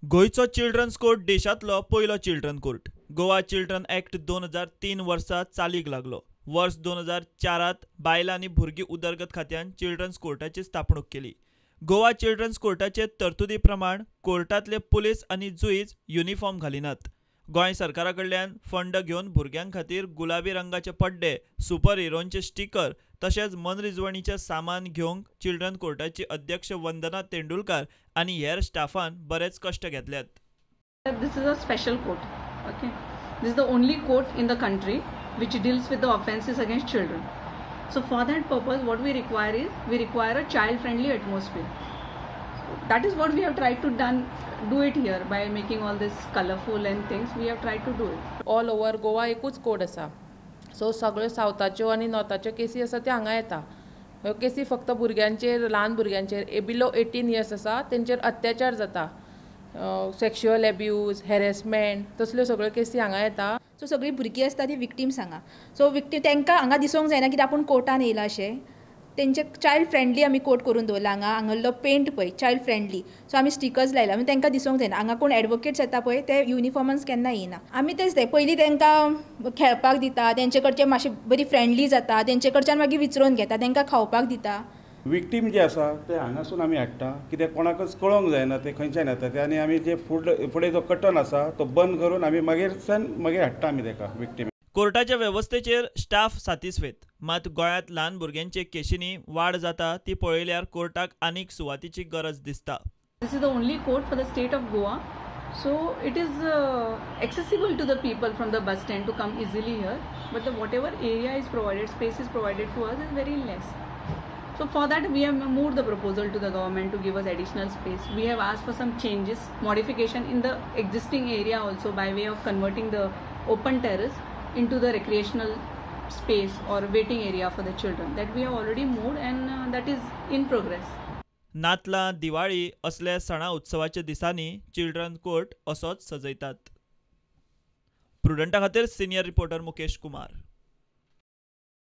गोयचो children's court देशातलो पयलो children court. Goa children act 2003 वर्सा चालीक लागलो. वर्स 2004त बायलां आनी भुरगीं उदरगत खात्यान चिल्ड्रन्स कोर्टाची स्थापणूक केली. गोवा चिल्ड्रन्स कोर्टाचे तरतुदी प्रमाण कोर्टातले पुलीस आनी जुईज युनिफॉर्म घालिनात. गोंय सरकारा कडल्यान फंड घेवन भुरग्यां खातीर गुलाबी रंगाचे पड्डे, सुपर हिरोंचे स्टिकर तशेंच मनरिजवणीचें सामान घेवंक चिल्ड्रन कोर्टाची अध्यक्ष वंदना तेंडुलकार आनी हेर स्टाफान बरेच कश्ट घेतल्यात. This is a special court. Okay, this is the only court in the country which deals with the offences against children. So for that purpose, what we require a child-friendly atmosphere. That is what we have tried to do it here by making all this colorful and things. We have tried to do it. All over Goa एकूच code आसा. So सगळ्यो सावथाच्यो आनी नॉर्थाच्यो केसी आसा त्यो हांगा येता. ह्यो केसी फक्त भुरग्यांचेर, ल्हान भुरग्यांचेर बिलो 18 इयर्स आसा तेंचेर अत्याचार जाता. सेक्शुअल एब्यूज, हॅरेसमेंट तसल्यो सगळ्यो केसी हांगा येता. सो सगळीं भुरगीं आसता ती विक्टीम्स हांगा. सो विक्टीम तांकां हांगा दिसूंक जायना की आपूण कोर्टान येयला अशें. तेंचे चायल्ड फ्रेंडली आमी कोर्ट करून दवरला. हांगालो पेंट पळय चायल्ड फ्रेंडली. सो आमी स्टिकर्स लायला आमी तांकां दिसूंक जायना. हांगा कोण एडवोकेट्स येता पळय ते युनिफॉर्मांस केन्ना येयना. आमी तेच ते पयलीं तांकां खेळपाक दिता, तेंचे कडचे मातशें बरी फ्रेंडली जाता, तेंचे कडच्यान मागीर विचरोवन घेता, तांकां खावपाक दिता. विक्टीम जे आसा ते हांगासून आमी हाडटा कित्याक कोणाकच कळोंक जायना ते खंयच्यान येता ते आनी आमी जे फुडें जो कटन आसा तो बंद करून आमी मागीर हाडटा आमी ताका विक्टीम. कोर्टाच्या वेवस्थेचेर स्टाफ सातिस्वेत. मात गोंयांत ल्हान भुरग्यांचे केशींनी वाड जाता ती पळयल्यार कोर्टाक आनीक सुवातीची गरज दिसता. This is the only court for the state of Goa. So it is accessible to the people from the bus stand to come easily here. But whatever area is provided, space is provided to us is very less. So for that we have moved the proposal to the government to give us additional space. We have asked for some changes, modification in the existing area also by way of converting the open terrace into the recreational space or waiting area for the children. That we have already moved and that is in progress. नातलां, Diwali असले सणा उत्सवाच्या दिसांनी children court असोच सजयतात. प्रुडंटा खातीर senior reporter Mukesh Kumar.